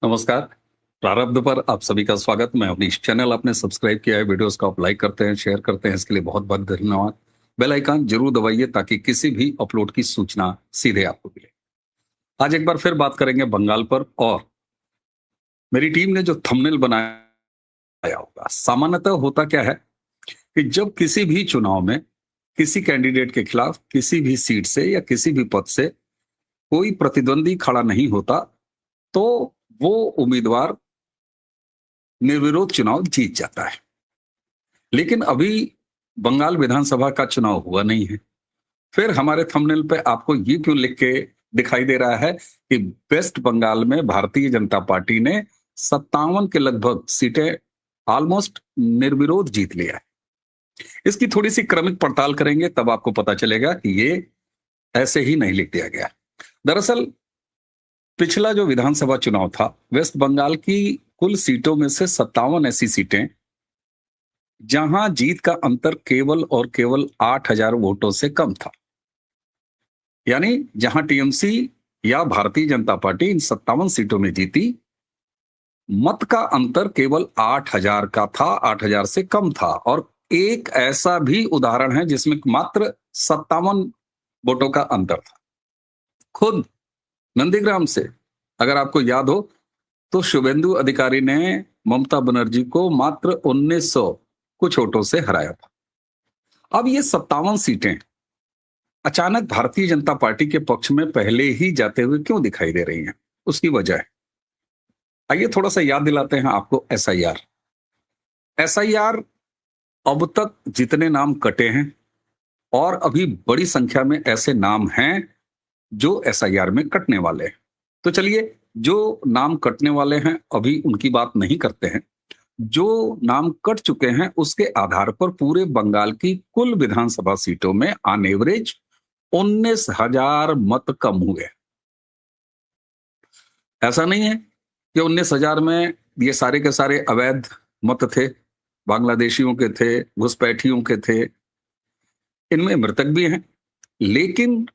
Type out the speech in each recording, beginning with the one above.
नमस्कार। प्रारब्ध पर आप सभी का स्वागत। मैं अवनीश। चैनल आपने सब्सक्राइब किया है, वीडियोस को आप लाइक करते हैं, शेयर करते हैं, इसके लिए बहुत बहुत धन्यवाद। बेल आइकन जरूर दबाइए ताकि किसी भी अपलोड की सूचना सीधे आपको मिले। आज एक बार फिर बात करेंगे बंगाल पर, और मेरी टीम ने जो थंबनेल बनाया होगा, सामान्यतः होता क्या है कि जब किसी भी चुनाव में किसी कैंडिडेट के खिलाफ किसी भी सीट से या किसी भी पद से कोई प्रतिद्वंदी खड़ा नहीं होता, तो वो उम्मीदवार निर्विरोध चुनाव जीत जाता है। लेकिन अभी बंगाल विधानसभा का चुनाव हुआ नहीं है। फिर हमारे थंबनेल पे आपको ये क्यों लिख के दिखाई दे रहा है कि वेस्ट बंगाल में भारतीय जनता पार्टी ने 57 के लगभग सीटें ऑलमोस्ट निर्विरोध जीत लिया है। इसकी थोड़ी सी क्रमिक पड़ताल करेंगे, तब आपको पता चलेगा कि ये ऐसे ही नहीं लिख दिया गया। दरअसल पिछला जो विधानसभा चुनाव था, वेस्ट बंगाल की कुल सीटों में से 57 ऐसी सीटें जहां जीत का अंतर केवल और केवल 8,000 वोटों से कम था। यानी जहां टीएमसी या भारतीय जनता पार्टी इन 57 सीटों में जीती, मत का अंतर केवल 8,000 का था, 8,000 से कम था। और एक ऐसा भी उदाहरण है जिसमें मात्र 57 वोटों का अंतर था। खुद नंदीग्राम से, अगर आपको याद हो, तो शुभेंदु अधिकारी ने ममता बनर्जी को मात्र 1900 कुछ वोटों से हराया था। अब ये 57 सीटें अचानक भारतीय जनता पार्टी के पक्ष में पहले ही जाते हुए क्यों दिखाई दे रही हैं? उसकी वजह है, आइए थोड़ा सा याद दिलाते हैं आपको। एसआईआर एसआईआर अब तक जितने नाम कटे हैं, और अभी बड़ी संख्या में ऐसे नाम हैं जो एसआईआर में कटने वाले हैं। तो चलिए, जो नाम कटने वाले हैं अभी उनकी बात नहीं करते हैं। जो नाम कट चुके हैं उसके आधार पर पूरे बंगाल की कुल विधानसभा सीटों में ऑन एवरेज 19,000 मत कम हुए। ऐसा नहीं है कि 19,000 में ये सारे के सारे अवैध मत थे, बांग्लादेशियों के थे, घुसपैठियों के थे। इनमें मृतक भी हैं, लेकिन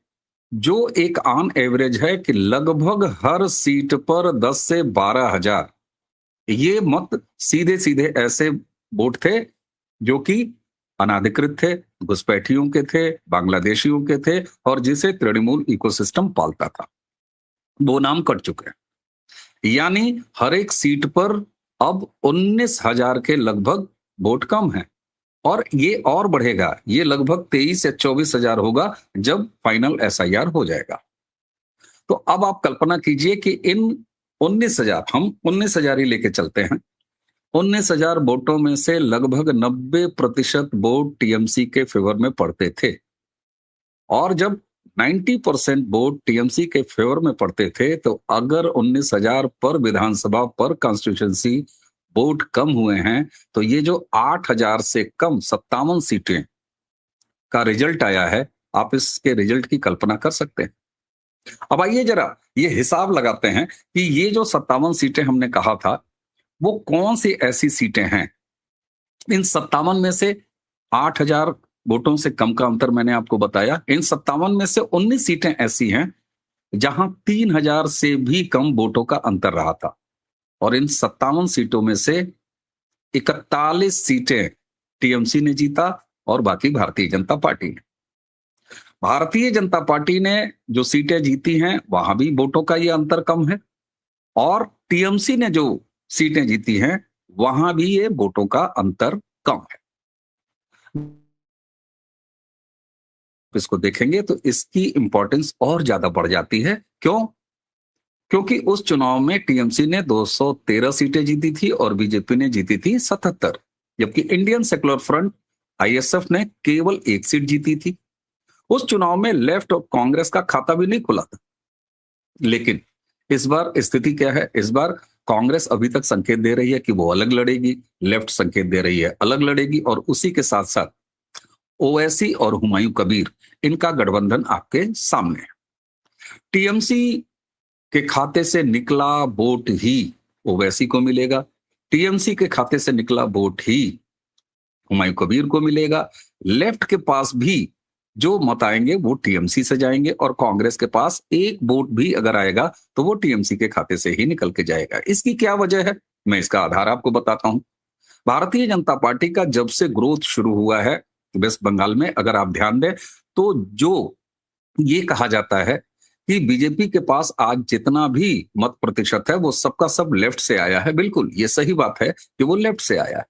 जो एक ऑन एवरेज है कि लगभग हर सीट पर 10 से 12,000 ये मत सीधे सीधे ऐसे वोट थे जो कि अनाधिकृत थे, घुसपैठियों के थे, बांग्लादेशियों के थे, और जिसे तृणमूल इकोसिस्टम पालता था। वो नाम कट चुके हैं। यानी हर एक सीट पर अब 19,000 के लगभग वोट कम है, और ये और बढ़ेगा। ये लगभग 23 या 24,000 होगा जब फाइनल एसआईआर हो जाएगा। तो अब आप कल्पना कीजिए कि इन 19,000, हम 19,000 ही लेके चलते हैं, 19,000 वोटों में से लगभग 90% वोट टीएमसी के फेवर में पड़ते थे। और जब 90% वोट टीएमसी के फेवर में पड़ते थे, तो अगर 19,000 पर विधानसभा पर कॉन्स्टिट्यूशंसी वोट कम हुए हैं, तो ये जो 8,000 से कम 57 सीटें का रिजल्ट आया है, आप इसके रिजल्ट की कल्पना कर सकते हैं। अब आइए जरा ये हिसाब लगाते हैं कि ये जो 57 सीटें हमने कहा था, वो कौन सी ऐसी सीटें हैं। इन 57 में से 8,000 वोटों से कम का अंतर मैंने आपको बताया। इन 57 में से 19 सीटें ऐसी हैं जहां 3,000 से भी कम वोटों का अंतर रहा था। और इन 57 सीटों में से 41 सीटें टीएमसी ने जीता और बाकी भारतीय जनता पार्टी ने। भारतीय जनता पार्टी ने जो सीटें जीती हैं वहां भी वोटों का ये अंतर कम है, और टीएमसी ने जो सीटें जीती हैं वहां भी ये वोटों का अंतर कम है। इसको देखेंगे तो इसकी इंपॉर्टेंस और ज्यादा बढ़ जाती है। क्यों? क्योंकि उस चुनाव में टीएमसी ने 213 सीटें जीती थी और बीजेपी ने जीती थी 77, जबकि इंडियन सेक्युलर फ्रंट आईएसएफ ने केवल 1 सीट जीती थी। उस चुनाव में लेफ्ट और कांग्रेस का खाता भी नहीं खुला था। लेकिन इस बार स्थिति क्या है? इस बार कांग्रेस अभी तक संकेत दे रही है कि वो अलग लड़ेगी, लेफ्ट संकेत दे रही है अलग लड़ेगी, और उसी के साथ साथ ओवैसी और हुमायूं कबीर, इनका गठबंधन आपके सामने है। टीएमसी के खाते से निकला वोट ही ओवैसी को मिलेगा, टीएमसी के खाते से निकला वोट ही हुमायूं कबीर को मिलेगा। लेफ्ट के पास भी जो मत आएंगे वो टीएमसी से जाएंगे और कांग्रेस के पास एक वोट भी अगर आएगा तो वो टीएमसी के खाते से ही निकल के जाएगा। इसकी क्या वजह है, मैं इसका आधार आपको बताता हूं। भारतीय जनता पार्टी का जब से ग्रोथ शुरू हुआ है वेस्ट बंगाल में, अगर आप ध्यान दें तो जो ये कहा जाता है कि बीजेपी के पास आज जितना भी मत प्रतिशत है वो सबका सब लेफ्ट से आया है। बिल्कुल ये सही बात है कि वो लेफ्ट से आया है,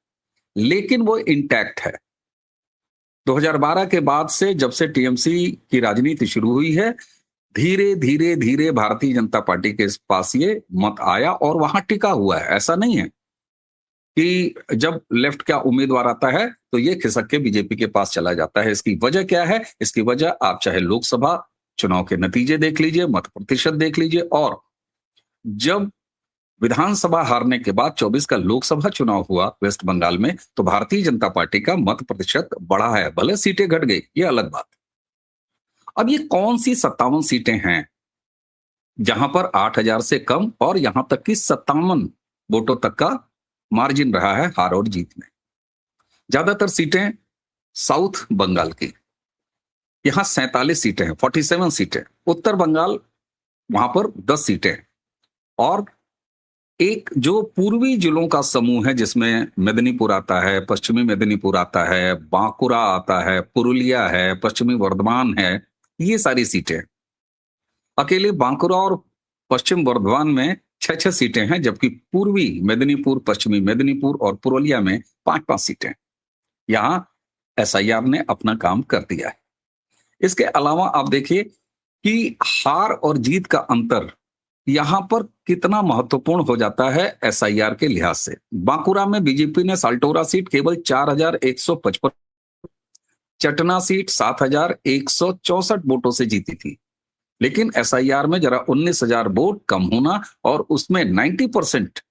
लेकिन वो इंटैक्ट है। 2012 के बाद से जब से टीएमसी की राजनीति शुरू हुई है, धीरे धीरे धीरे भारतीय जनता पार्टी के पास ये मत आया और वहां टिका हुआ है। ऐसा नहीं है कि जब लेफ्ट का उम्मीदवार आता है तो ये खिसक के बीजेपी के पास चला जाता है। इसकी वजह क्या है? इसकी वजह आप चाहे लोकसभा चुनाव के नतीजे देख लीजिए, मत प्रतिशत देख लीजिए, और जब विधानसभा हारने के बाद 24 का लोकसभा चुनाव हुआ वेस्ट बंगाल में, तो भारतीय जनता पार्टी का मत प्रतिशत बढ़ा है, भले सीटें घट गई, ये अलग बात। अब ये कौन सी 57 सीटें हैं जहां पर 8,000 से कम और यहां तक कि 57 वोटों तक का मार्जिन रहा है हार और जीत में। ज्यादातर सीटें साउथ बंगाल की, यहां 47 सीटें हैं, 47 सीटें। उत्तर बंगाल, वहां पर 10 सीटें, और एक जो पूर्वी जिलों का समूह है जिसमें मेदिनीपुर आता है, पश्चिमी मेदिनीपुर आता है, बांकुरा आता है, पुरुलिया है, पश्चिमी वर्धमान है, ये सारी सीटें। अकेले बांकुरा और पश्चिम वर्धमान में 6-6 सीटें हैं, जबकि पूर्वी मेदिनीपुर, पश्चिमी मेदिनीपुर और पुरुलिया में 5-5 सीटें। यहां एसआईआर ने अपना काम कर दिया है। इसके अलावा आप देखिए कि हार और जीत का अंतर यहां पर कितना महत्वपूर्ण हो जाता है एसआईआर के लिहाज से। बांकुरा में बीजेपी ने साल्टोरा सीट केवल 4,155, चटना सीट 7,164 वोटों से जीती थी, लेकिन एसआईआर में जरा 19,000 वोट कम होना और उसमें 90%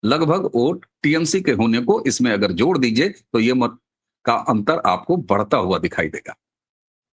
लगभग वोट टीएमसी के होने को इसमें अगर जोड़ दीजिए तो ये मत का अंतर आपको बढ़ता हुआ दिखाई देगा।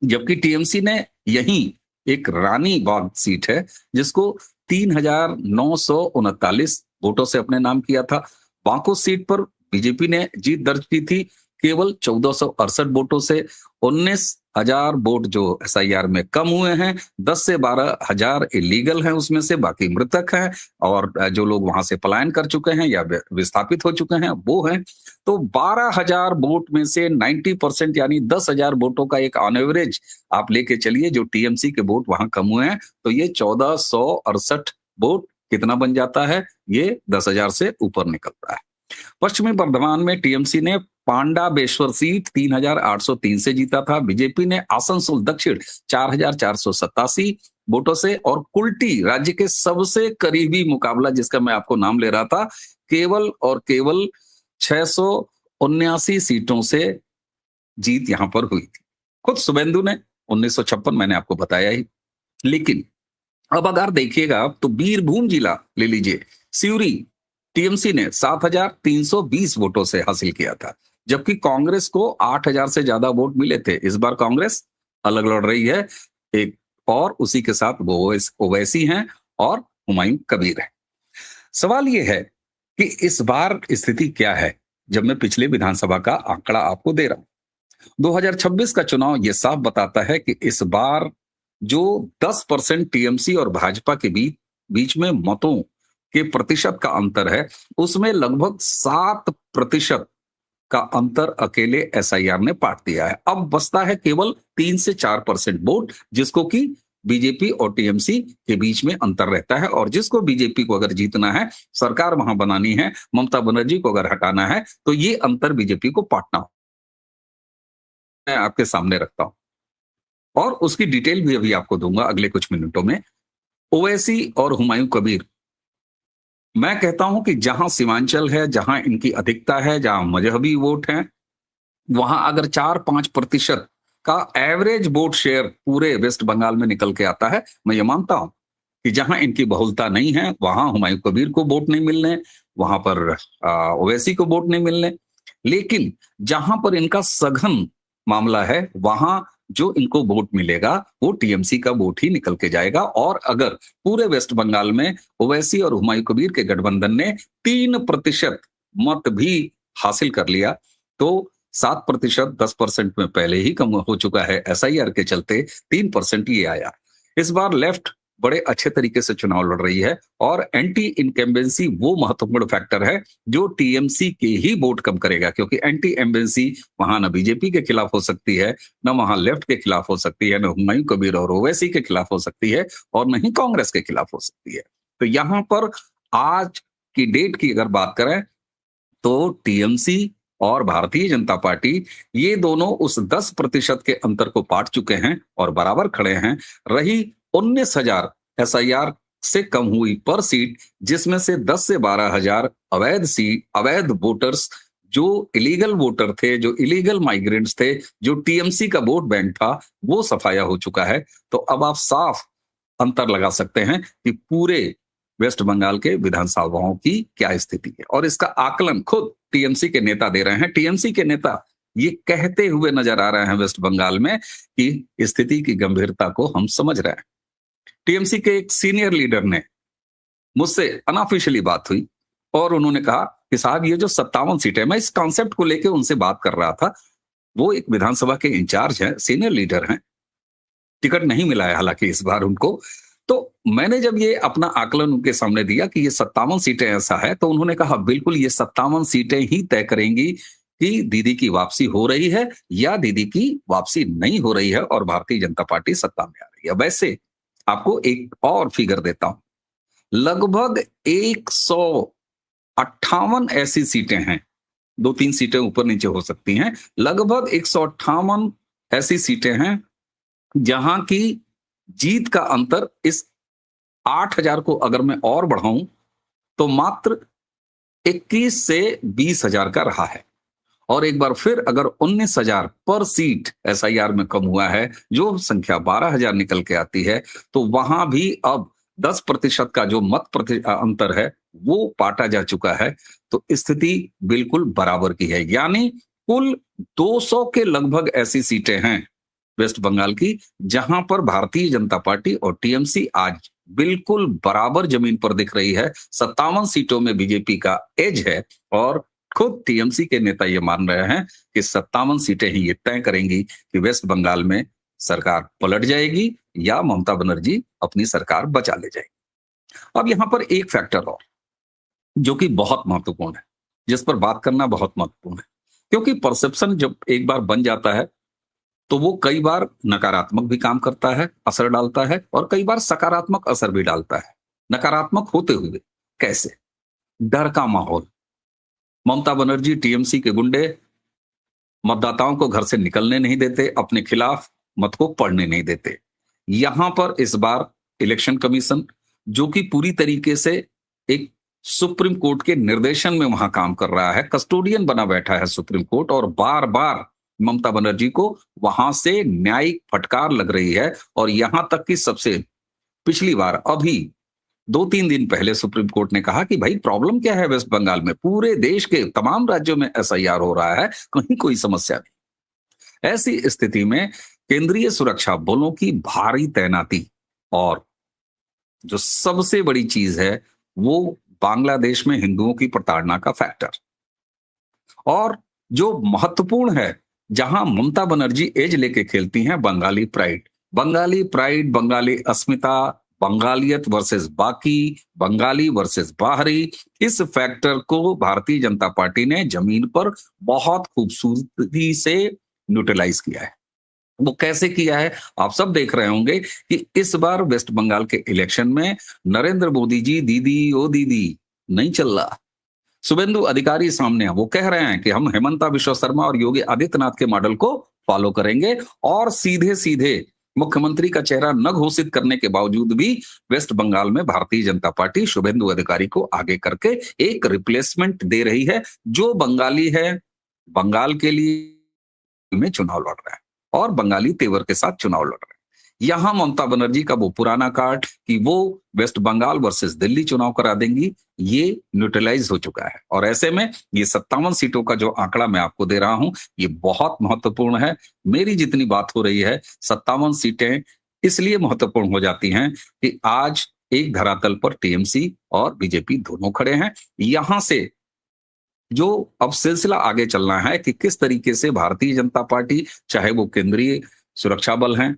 जबकि टीएमसी ने यही एक रानी बाग सीट है जिसको 3,939 वोटों से अपने नाम किया था। बांको सीट पर बीजेपी ने जीत दर्ज की थी केवल 1,468 वोटों से। 19,000 वोट जो एसआईआर में कम हुए हैं, 10 से 12,000 इलीगल हैं उसमें से, बाकी मृतक हैं, और जो लोग वहां से पलायन कर चुके हैं या विस्थापित हो चुके हैं वो हैं। तो 12,000 वोट में से 90% यानी 10,000 वोटों का एक ऑन एवरेज आप लेके चलिए जो टीएमसी के वोट वहां कम हुए हैं, तो ये 1,468 वोट कितना बन जाता है? ये 10,000 से ऊपर निकलता है। पश्चिमी बर्धमान में टीएमसी ने पांडा बेश्वर सीट 3,803 से जीता था। बीजेपी ने आसनसोल दक्षिण 4,487 वोटों से, और कुल्टी राज्य के सबसे करीबी मुकाबला जिसका मैं आपको नाम ले रहा था, केवल और केवल 679 सीटों से जीत यहां पर हुई थी। खुद शुभेंदु ने 1956 मैंने आपको बताया ही। लेकिन अब अगर देखिएगा तो बीरभूम जिला ले लीजिए, सिउरी टीएमसी ने 7,320 वोटों से हासिल किया था, जबकि कांग्रेस को 8,000 से ज्यादा वोट मिले थे। इस बार कांग्रेस अलग लड़ रही है एक, और उसी के साथ वो ओवैसी हैं और हुमायूं कबीर है। सवाल ये है कि इस बार स्थिति क्या है, जब मैं पिछले विधानसभा का आंकड़ा आपको दे रहा हूं। 2026 का चुनाव ये साफ बताता है कि इस बार जो 10% टीएमसी और भाजपा के बीच में मतों के प्रतिशत का अंतर है, उसमें लगभग 7% का अंतर अकेले एसआईआर ने पाट दिया है। अब बचता है केवल 3 से 4% वोट, जिसको कि बीजेपी और टीएमसी के बीच में अंतर रहता है, और जिसको बीजेपी को अगर जीतना है, सरकार वहां बनानी है, ममता बनर्जी को अगर हटाना है, तो ये अंतर बीजेपी को पाटना हो। मैं आपके सामने रखता हूं और उसकी डिटेल भी अभी आपको दूंगा अगले कुछ मिनटों में। ओवैसी और हुमायूं कबीर, मैं कहता हूं कि जहां सीमांचल है, जहां इनकी अधिकता है, जहां मजहबी वोट है, वहां अगर 4-5% का एवरेज वोट शेयर पूरे वेस्ट बंगाल में निकल के आता है, मैं ये मानता हूं कि जहां इनकी बहुलता नहीं है वहां हुमायूं कबीर को वोट नहीं मिलने, वहां पर ओवैसी को वोट नहीं मिलने। लेकिन जहां पर इनका सघन मामला है, वहां जो इनको वोट मिलेगा वो टीएमसी का वोट ही निकल के जाएगा। और अगर पूरे वेस्ट बंगाल में ओवैसी और हुमायूं कबीर के गठबंधन ने 3% मत भी हासिल कर लिया, तो 7%, 10% में पहले ही कम हो चुका है। एसआईआर के चलते 3% ये आया। इस बार लेफ्ट बड़े अच्छे तरीके से चुनाव लड़ रही है और एंटी इनकम्बेंसी वो महत्वपूर्ण फैक्टर है जो टीएमसी के ही वोट कम करेगा, क्योंकि एंटी एम्बेंसी वहां न बीजेपी के खिलाफ हो सकती है, न वहां लेफ्ट के खिलाफ हो सकती है, न हुमायूं कबीर और ओवैसी के खिलाफ हो सकती है, और न ही कांग्रेस के खिलाफ हो सकती है। तो यहां पर आज की डेट की अगर बात करें तो टीएमसी और भारतीय जनता पार्टी ये दोनों उस 10% के अंतर को पाट चुके हैं और बराबर खड़े हैं। रही 19,000 एसआईआर से कम हुई पर सीट, जिसमें से 10 से 12,000 अवैध वोटर्स, जो इलीगल वोटर थे, जो इलीगल माइग्रेंट्स थे, जो टीएमसी का वोट बैंक था, वो सफाया हो चुका है। तो अब आप साफ अंतर लगा सकते हैं कि पूरे वेस्ट बंगाल के विधानसभाओं की क्या स्थिति है, और इसका आकलन खुद टीएमसी के नेता दे रहे हैं। टीएमसी के नेता ये कहते हुए नजर आ रहे हैं वेस्ट बंगाल में कि स्थिति की गंभीरता को हम समझ रहे हैं। टीएमसी के एक सीनियर लीडर ने मुझसे अनऑफिशियली बात हुई और उन्होंने कहा कि साहब ये जो 57 सीटें, मैं इस कॉन्सेप्ट को लेकर उनसे बात कर रहा था। वो एक विधानसभा के इंचार्ज हैं, सीनियर लीडर हैं, टिकट नहीं मिला है हालांकि इस बार उनको। तो मैंने जब ये अपना आकलन उनके सामने दिया कि ये 57 सीटें ऐसा है, तो उन्होंने कहा बिल्कुल ये 57 सीटें ही तय करेंगी कि दीदी की वापसी हो रही है या दीदी की वापसी नहीं हो रही है और भारतीय जनता पार्टी सत्ता में आ रही है। वैसे आपको एक और फिगर देता हूं, लगभग 158 ऐसी सीटें हैं, 2-3 सीटें ऊपर नीचे हो सकती हैं, लगभग 158 ऐसी सीटें हैं जहां की जीत का अंतर इस 8,000 को अगर मैं और बढ़ाऊं तो मात्र 21 से 20,000 का रहा है। और एक बार फिर अगर 19,000 पर सीट एसआईआर में कम हुआ है, जो संख्या 12,000 निकल के आती है, तो वहां भी अब 10% का जो अंतर है वो पाटा जा चुका है। तो स्थिति बिल्कुल बराबर की है, यानी कुल 200 के लगभग ऐसी सीटें हैं वेस्ट बंगाल की जहां पर भारतीय जनता पार्टी और टीएमसी आज बिल्कुल बराबर जमीन पर दिख रही है। 57 सीटों में बीजेपी का एज है और खुद टीएमसी के नेता ये मान रहे हैं कि 57 सीटें ही ये तय करेंगी कि वेस्ट बंगाल में सरकार पलट जाएगी या ममता बनर्जी अपनी सरकार बचा ले जाएगी। अब यहां पर एक फैक्टर और जो कि बहुत महत्वपूर्ण है, जिस पर बात करना बहुत महत्वपूर्ण है, क्योंकि परसेप्शन जब एक बार बन जाता है तो वो कई बार नकारात्मक भी काम करता है, असर डालता है, और कई बार सकारात्मक असर भी डालता है। नकारात्मक होते हुए कैसे? डर का माहौल, ममता बनर्जी टीएमसी के गुंडे मतदाताओं को घर से निकलने नहीं देते, अपने खिलाफ मत को पढ़ने नहीं देते। यहां पर इस बार इलेक्शन कमीशन, जो कि पूरी तरीके से एक सुप्रीम कोर्ट के निर्देशन में वहां काम कर रहा है, कस्टोडियन बना बैठा है सुप्रीम कोर्ट, और बार बार ममता बनर्जी को वहां से न्यायिक फटकार लग रही है। और यहां तक कि सबसे पिछली बार अभी 2-3 दिन पहले सुप्रीम कोर्ट ने कहा कि भाई प्रॉब्लम क्या है वेस्ट बंगाल में, पूरे देश के तमाम राज्यों में एसआईआर हो रहा है, कहीं कोई समस्या नहीं। ऐसी स्थिति में केंद्रीय सुरक्षा बलों की भारी तैनाती, और जो सबसे बड़ी चीज है वो बांग्लादेश में हिंदुओं की प्रताड़ना का फैक्टर, और जो महत्वपूर्ण है जहां ममता बनर्जी एज लेके खेलती हैं, बंगाली प्राइड, बंगाली प्राइड, बंगाली अस्मिता, बंगालियत वर्सेस बाकी, बंगाली वर्सेस बाहरी, इस फैक्टर को भारतीय जनता पार्टी ने जमीन पर बहुत खूबसूरती से न्यूट्रलाइज किया है। वो कैसे किया है आप सब देख रहे होंगे कि इस बार वेस्ट बंगाल के इलेक्शन में नरेंद्र मोदी जी दीदी ओ दीदी नहीं चल रहा। शुभेंदु अधिकारी सामने हैं, वो कह रहे हैं कि हम हेमंता विश्व शर्मा और योगी आदित्यनाथ के मॉडल को फॉलो करेंगे, और सीधे सीधे मुख्यमंत्री का चेहरा न घोषित करने के बावजूद भी वेस्ट बंगाल में भारतीय जनता पार्टी शुभेंदु अधिकारी को आगे करके एक रिप्लेसमेंट दे रही है, जो बंगाली है, बंगाल के लिए में चुनाव लड़ रहा है और बंगाली तेवर के साथ चुनाव लड़ रहे हैं। यहां ममता बनर्जी का वो पुराना कार्ड कि वो वेस्ट बंगाल वर्सेस दिल्ली चुनाव करा देंगी, ये न्यूट्रलाइज हो चुका है। और ऐसे में ये 57 सीटों का जो आंकड़ा मैं आपको दे रहा हूं, ये बहुत महत्वपूर्ण है। मेरी जितनी बात हो रही है, 57 सीटें इसलिए महत्वपूर्ण हो जाती हैं कि आज एक धरातल पर टीएमसी और बीजेपी दोनों खड़े हैं। यहां से जो अब सिलसिला आगे चलना है कि किस तरीके से भारतीय जनता पार्टी, चाहे वो केंद्रीय सुरक्षा बल हैं,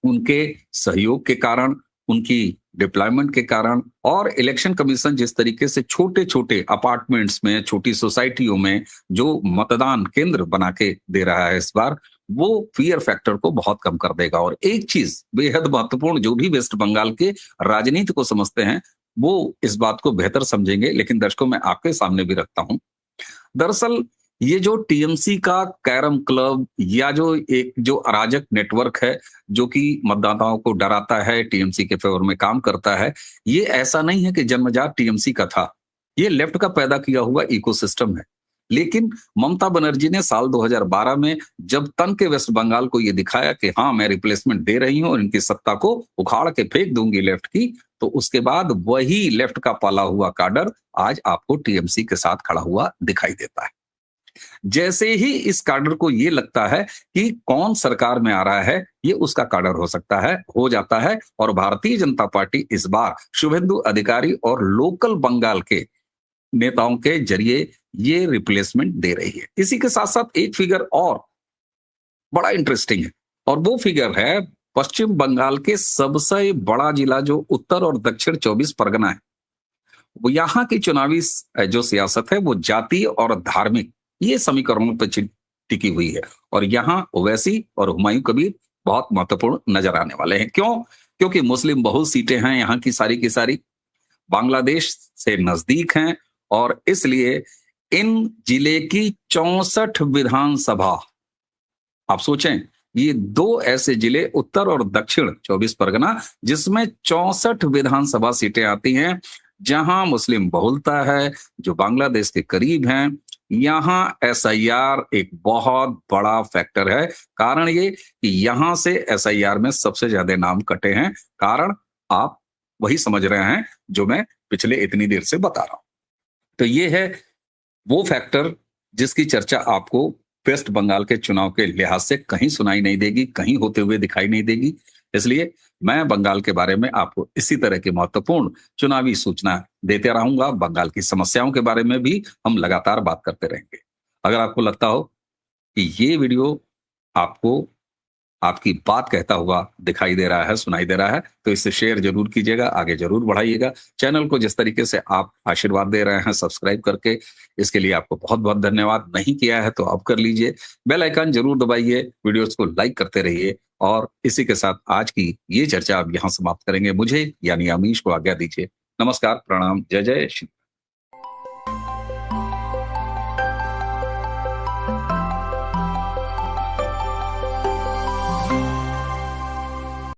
उनके सहयोग के कारण, उनकी डिप्लॉयमेंट के कारण और इलेक्शन कमीशन जिस तरीके से छोटे-छोटे अपार्टमेंट्स में, छोटी सोसाइटियों में जो मतदान केंद्र बना के दे रहा है इस बार, वो फ़ियर फैक्टर को बहुत कम कर देगा। और एक चीज़ बेहद महत्वपूर्ण, जो भी वेस्ट बंगाल के राजनीति को समझते हैं, वो इस बात को बेहतर समझेंगे, लेकिन दर्शकों मैं आपके सामने भी रखता हूँ। दरअसल ये जो टीएमसी का कैरम क्लब या जो एक जो अराजक नेटवर्क है, जो कि मतदाताओं को डराता है, टीएमसी के फेवर में काम करता है, ये ऐसा नहीं है कि जन्मजात टीएमसी का था। ये लेफ्ट का पैदा किया हुआ इकोसिस्टम है। लेकिन ममता बनर्जी ने साल 2012 में जब तन के वेस्ट बंगाल को ये दिखाया कि हाँ, मैं रिप्लेसमेंट दे रही हूँ और इनकी सत्ता को उखाड़ के फेंक दूंगी लेफ्ट की, तो उसके बाद वही लेफ्ट का पाला हुआ काडर आज आपको टीएमसी के साथ खड़ा हुआ दिखाई देता है। जैसे ही इस काडर को ये लगता है कि कौन सरकार में आ रहा है, ये उसका काडर हो सकता है, हो जाता है, और भारतीय जनता पार्टी इस बार शुभेंदु अधिकारी और लोकल बंगाल के नेताओं के जरिए ये रिप्लेसमेंट दे रही है। इसी के साथ-साथ एक फिगर और बड़ा इंटरेस्टिंग है, और वो फिगर है पश्चिम बंगाल के सबसे बड़ा जिला जो उत्तर और दक्षिण 24 परगना है। वो यहाँ की चुनावी जो सियासत है वो जातीय और धार्मिक ये समीकरणों पर टिकी हुई है, और यहाँ ओवैसी और हुमायूं कबीर बहुत महत्वपूर्ण नजर आने वाले हैं। क्यों? क्योंकि मुस्लिम बहुल सीटें हैं यहाँ की सारी, बांग्लादेश से नजदीक हैं, और इसलिए इन जिले की 64 विधानसभा, आप सोचें, ये दो ऐसे जिले उत्तर और दक्षिण 24 परगना जिसमें 64 विधानसभा सीटें आती हैं, जहां मुस्लिम बहुलता है, जो बांग्लादेश के करीब हैं। यहां एसआईआर एक बहुत बड़ा फैक्टर है। कारण ये कि यहां से एसआईआर में सबसे ज्यादा नाम कटे हैं। कारण आप वही समझ रहे हैं जो मैं पिछले इतनी देर से बता रहा हूं। तो ये है वो फैक्टर जिसकी चर्चा आपको वेस्ट बंगाल के चुनाव के लिहाज से कहीं सुनाई नहीं देगी, कहीं होते हुए दिखाई नहीं देगी। इसलिए मैं बंगाल के बारे में आपको इसी तरह की महत्वपूर्ण चुनावी सूचना देते रहूंगा। बंगाल की समस्याओं के बारे में भी हम लगातार बात करते रहेंगे। अगर आपको लगता हो कि ये वीडियो आपको आपकी बात कहता हुआ दिखाई दे रहा है, सुनाई दे रहा है, तो इसे शेयर जरूर कीजिएगा, आगे जरूर बढ़ाइएगा। चैनल को जिस तरीके से आप आशीर्वाद दे रहे हैं सब्सक्राइब करके, इसके लिए आपको बहुत बहुत धन्यवाद। नहीं किया है तो अब कर लीजिए, बेल आइकन जरूर दबाइए, वीडियोस को लाइक करते रहिए, और इसी के साथ आज की ये चर्चा अब यहाँ समाप्त करेंगे। मुझे यानी अमीश को आज्ञा दीजिए। नमस्कार, प्रणाम, जय जय श्री।